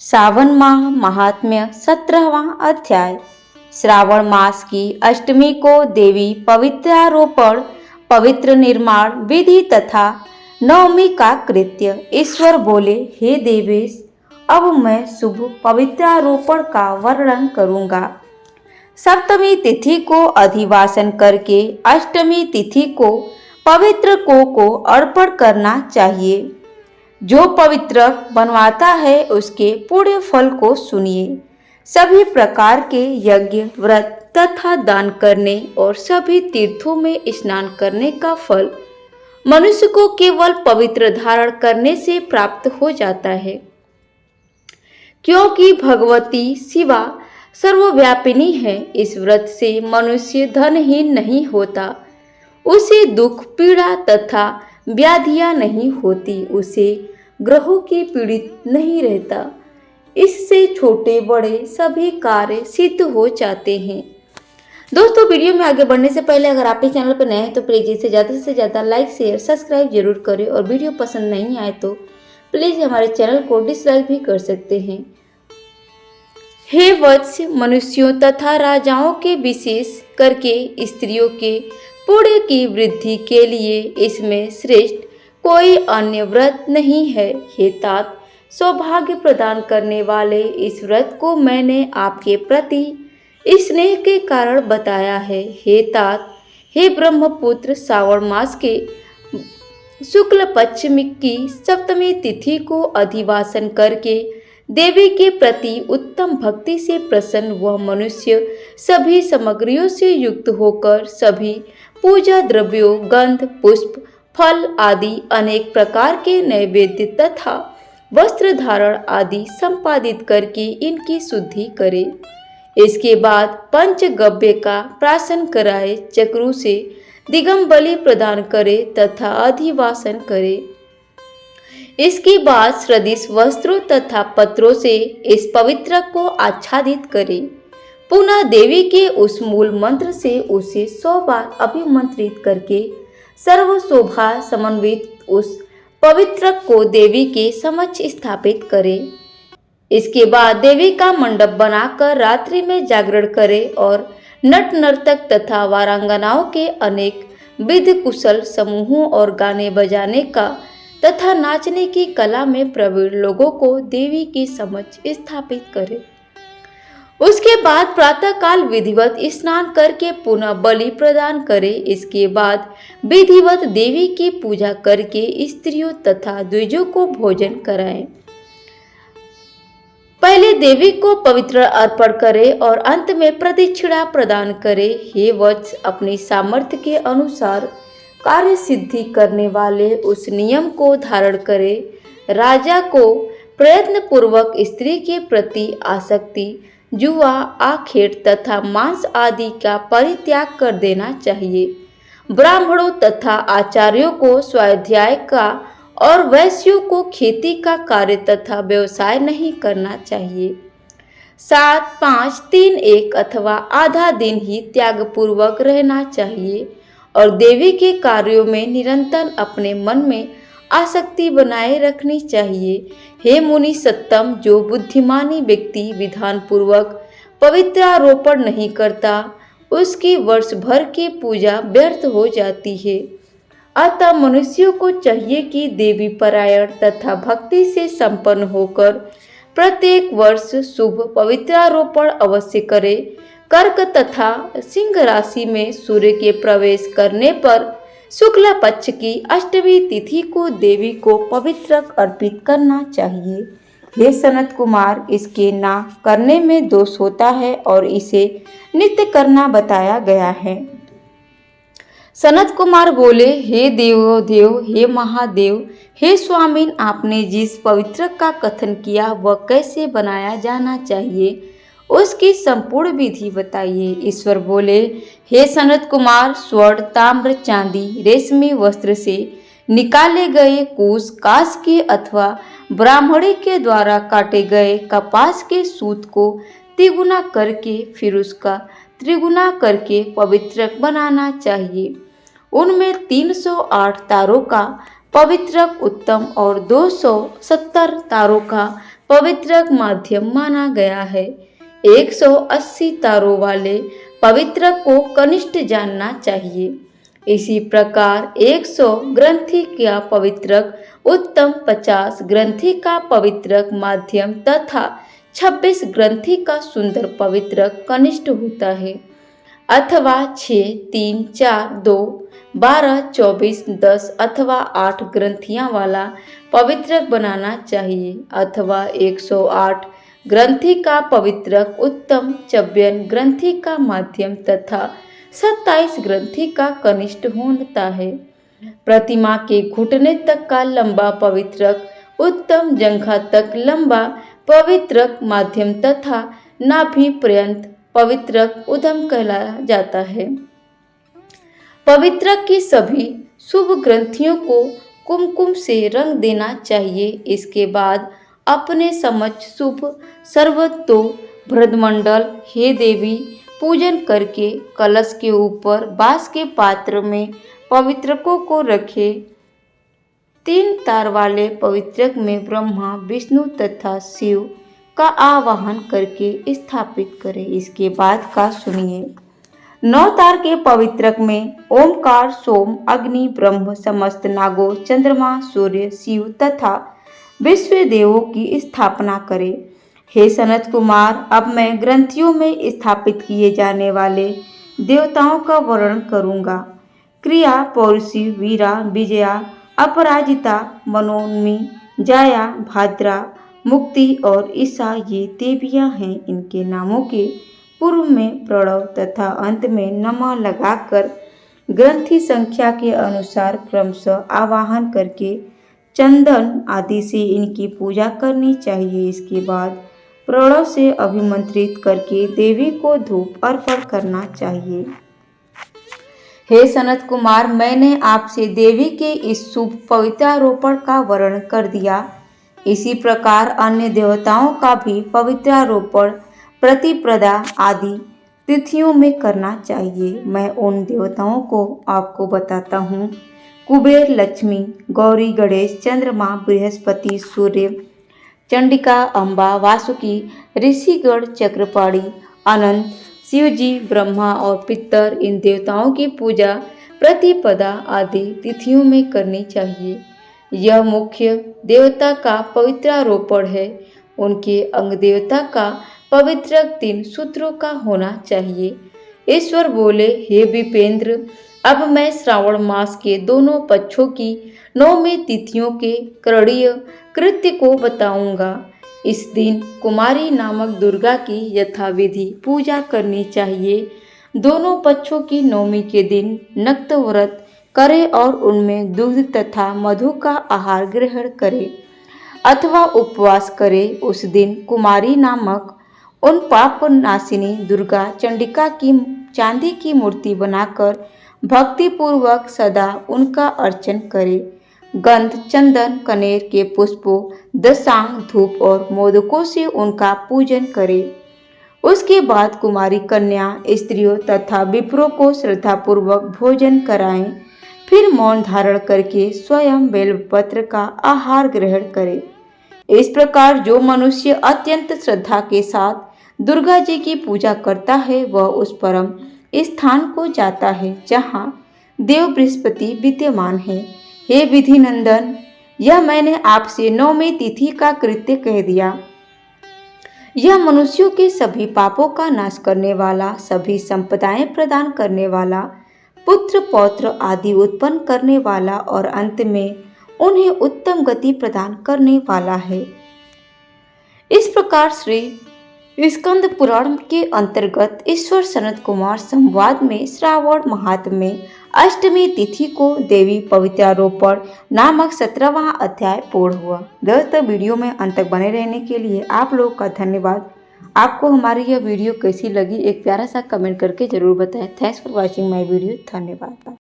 सावन माह महात्म्य 17वां अध्याय। श्रावण मास की अष्टमी को देवी पवित्रारोपण, पवित्र निर्माण विधि तथा नवमी का कृत्य। ईश्वर बोले, हे देवेश, अब मैं शुभ पवित्रारोपण का वर्णन करूंगा। सप्तमी तिथि को अधिवासन करके अष्टमी तिथि को पवित्र को अर्पण करना चाहिए। जो पवित्र बनवाता है उसके पुण्य फल को सुनिए। सभी प्रकार के यज्ञ, व्रत तथा दान करने और सभी तीर्थों में स्नान करने का फल मनुष्य को केवल पवित्र धारण करने से प्राप्त हो जाता है, क्योंकि भगवती शिवा सर्वव्यापिनी है। इस व्रत से मनुष्य धनहीन नहीं होता, उसे दुख, पीड़ा तथा व्याधियां नहीं होती, उसे ग्रहों की पीड़ित नहीं रहता। इससे छोटे बड़े सभी कार्य सिद्ध हो जाते हैं। दोस्तों, वीडियो में आगे बढ़ने से पहले अगर आप इस चैनल पर नए हैं तो प्लीज इसे ज़्यादा से ज़्यादा लाइक, शेयर, सब्सक्राइब जरूर करें और वीडियो पसंद नहीं आए तो प्लीज हमारे चैनल को डिसलाइक भी कर सकते हैं। हे वत्स, मनुष्यों तथा राजाओं के विशेष करके स्त्रियों के पुण्य की वृद्धि के लिए इसमें श्रेष्ठ कोई अन्य व्रत नहीं है। हे तात, सौभाग्य प्रदान करने वाले इस व्रत को मैंने आपके प्रति स्नेह के कारण बताया है। हे तात, हे ब्रह्मपुत्र, श्रावण मास के शुक्ल पश्चिमी की सप्तमी तिथि को अधिवासन करके देवी के प्रति उत्तम भक्ति से प्रसन्न वह मनुष्य सभी सामग्रियों से युक्त होकर सभी पूजा द्रव्यों, गंध, पुष्प, फल आदि अनेक प्रकार के नैवेद्य तथा वस्त्र धारण आदि संपादित करके इनकी शुद्धि करे। इसके बाद पंचगव्य का प्राशन कराए, चक्रु से दिगंबली प्रदान करे तथा अधिवासन करे। इसके बाद सदृश वस्त्रों तथा पत्रों से इस पवित्र को आच्छादित करे। पुनः देवी के उस मूल मंत्र से उसे 100 बार अभिमंत्रित करके सर्व शोभा समन्वित उस पवित्र को देवी के समक्ष स्थापित करे। इसके बाद देवी का मंडप बनाकर रात्रि में जागरण करे और नट नर्तक तथा वारांगनाओं के अनेक विधि कुशल समूहों और गाने बजाने का तथा नाचने की कला में प्रवीण लोगों को देवी के समक्ष स्थापित करे। उसके बाद प्रातःकाल विधिवत स्नान करके पुनः बलि प्रदान करे। इसके बाद विधिवत देवी की पूजा करके स्त्रियों तथा द्विजों को भोजन कराएं। पहले देवी को पवित्र अर्पण करे और अंत में प्रदक्षिणा प्रदान करे। हे वत्स, अपनी सामर्थ्य के अनुसार कार्य सिद्धि करने वाले उस नियम को धारण करे। राजा को प्रयत्न पूर्वक स्त्री के प्रति आसक्ति, जुआ, आखेट तथा मांस आदि का परित्याग कर देना चाहिए। ब्राह्मणों तथा आचार्यों को स्वाध्याय का और वैश्यों को खेती का कार्य तथा व्यवसाय नहीं करना चाहिए। 7, 5, 3, 1 अथवा आधा दिन ही त्याग पूर्वक रहना चाहिए और देवी के कार्यों में निरंतर अपने मन में आसक्ति बनाए रखनी चाहिए। हे मुनि सत्तम, जो बुद्धिमानी व्यक्ति विधान पूर्वक पवित्रारोपण नहीं करता उसकी वर्ष भर की पूजा व्यर्थ हो जाती है। अतः मनुष्यों को चाहिए कि देवी परायण तथा भक्ति से संपन्न होकर प्रत्येक वर्ष शुभ पवित्रारोपण अवश्य करे। कर्क तथा सिंह राशि में सूर्य के प्रवेश करने पर शुक्ला पक्ष की अष्टमी तिथि को देवी को पवित्र अर्पित करना चाहिए। हे सनत कुमार, इसके ना करने में दोष होता है और इसे नित्य करना बताया गया है। सनत कुमार बोले, हे देवोदेव, हे महादेव, हे स्वामीन, आपने जिस पवित्र का कथन किया वह कैसे बनाया जाना चाहिए उसकी संपूर्ण विधि बताइए। ईश्वर बोले, हे सनत कुमार, स्वर्ण, ताम्र, चांदी, रेशमी वस्त्र से निकाले गए कुश, काश के अथवा ब्राह्मणी के द्वारा काटे गए कपास के सूत को तिगुना करके फिर उसका त्रिगुना करके पवित्र बनाना चाहिए। उनमें 308 तारों का पवित्रक उत्तम और 270 तारों का पवित्रक माध्यम माना गया है। 180 तारों वाले पवित्रक को कनिष्ठ जानना चाहिए। इसी प्रकार 100 ग्रंथि का पवित्रक उत्तम, 50 ग्रंथि का पवित्रक माध्यम तथा 26 ग्रंथि का सुंदर पवित्रक कनिष्ठ होता है। अथवा 6, 3, 4, 2, 12, 24, 10 अथवा 8 ग्रंथियां वाला पवित्रक बनाना चाहिए। अथवा 108 ग्रंथि का पवित्रक उत्तम, 54 ग्रंथि का माध्यम तथा 27 ग्रंथि का कनिष्ठ होता है। प्रतिमा के घुटने तक का लंबा पवित्रक उत्तम, जंघा तक लंबा पवित्रक माध्यम तथा नाभि पर्यंत पवित्रक उद्धम कहलाया जाता है। पवित्रक की सभी शुभ ग्रंथियों को कुमकुम से रंग देना चाहिए। इसके बाद अपने समक्ष शुभ सर्वतो भ्रदमंडल हे देवी पूजन करके कलश के ऊपर बांस के पात्र में पवित्रकों को रखे। 3 तार वाले पवित्रक में ब्रह्मा, विष्णु तथा शिव का आवाहन करके स्थापित करें। इसके बाद का सुनिए। 9 तार के पवित्रक में ओमकार, सोम, अग्नि, ब्रह्म, समस्त नागों, चंद्रमा, सूर्य, शिव तथा विश्व देवों की स्थापना करें। हे सनत कुमार, अब मैं ग्रंथियों में स्थापित किए जाने वाले देवताओं का वर्णन करूंगा। क्रिया, पौरुषी, वीरा, विजया, अपराजिता, मनोन्मी, जाया, भाद्रा, मुक्ति और ईशा ये देवियां हैं। इनके नामों के पूर्व में प्रणव तथा अंत में नमः लगाकर ग्रंथि संख्या के अनुसार क्रमशः आवाहन करके चंदन आदि से इनकी पूजा करनी चाहिए। इसके बाद प्रणव से अभिमंत्रित करके देवी को धूप अर्पण करना चाहिए। हे सनत कुमार, मैंने आपसे देवी के इस शुभ पवित्रारोपण का वर्णन कर दिया। इसी प्रकार अन्य देवताओं का भी पवित्रारोपण प्रतिप्रदा आदि तिथियों में करना चाहिए। मैं उन देवताओं को आपको बताता हूँ। कुबेर, लक्ष्मी, गौरी, गणेश, चंद्रमा, बृहस्पति, सूर्य, चंडिका, अम्बा, वासुकी, ऋषिगण, चक्रपाणी, अनंत, शिवजी, ब्रह्मा और पितर, इन देवताओं की पूजा प्रतिपदा आदि तिथियों में करनी चाहिए। यह मुख्य देवता का पवित्रारोपण है। उनके अंग देवता का पवित्रक 3 सूत्रों का होना चाहिए। ईश्वर बोले, हे विपेंद्र, अब मैं श्रावण मास के दोनों पक्षों की 9वीं तिथियों के करणीय कृत्य को बताऊंगा। इस दिन कुमारी नामक दुर्गा की यथाविधि पूजा करनी चाहिए। दोनों पक्षों की 9वीं के दिन नक्त व्रत करे और उनमें दूध तथा मधु का आहार ग्रहण करे अथवा उपवास करे। उस दिन कुमारी नामक उन पाप नाशिनी दुर्गा चंडिका की चांदी की मूर्ति बनाकर भक्ति पूर्वक सदा उनका अर्चन करे। गंध, चंदन, कनेर के पुष्पों, दशांग, धूप और मोदकों से उनका पूजन करे। उसके बाद कुमारी कन्या, स्त्रियों तथा विप्रों को श्रद्धापूर्वक भोजन कराएं। फिर मौन धारण करके स्वयं बेलपत्र का आहार ग्रहण करे। इस प्रकार जो मनुष्य अत्यंत श्रद्धा के साथ दुर्गा जी की पूजा करता है वह उस परम स्थान को जाता है जहाँ देव बृहस्पति विद्यमान है। हे विधि नंदन, यह मैंने आपसे 9वीं तिथि का कृत्य कह दिया। यह मनुष्यों के सभी पापों का नाश करने वाला, सभी संपदाएं प्रदान करने वाला, पुत्र पौत्र आदि उत्पन्न करने वाला और अंत में उन्हें उत्तम गति प्रदान करने वाला है। इस प्रकार श्री स्कंद पुराण के अंतर्गत ईश्वर सनत कुमार संवाद में श्रावण माहात्म्य में अष्टमी तिथि को देवी पवित्रारोपण नामक 17वां अध्याय पूर्ण हुआ। दोस्तों, वीडियो में अंत तक बने रहने के लिए आप लोगों का धन्यवाद। आपको हमारी यह वीडियो कैसी लगी एक प्यारा सा कमेंट करके जरूर बताएं। Thanks for watching my video. धन्यवाद।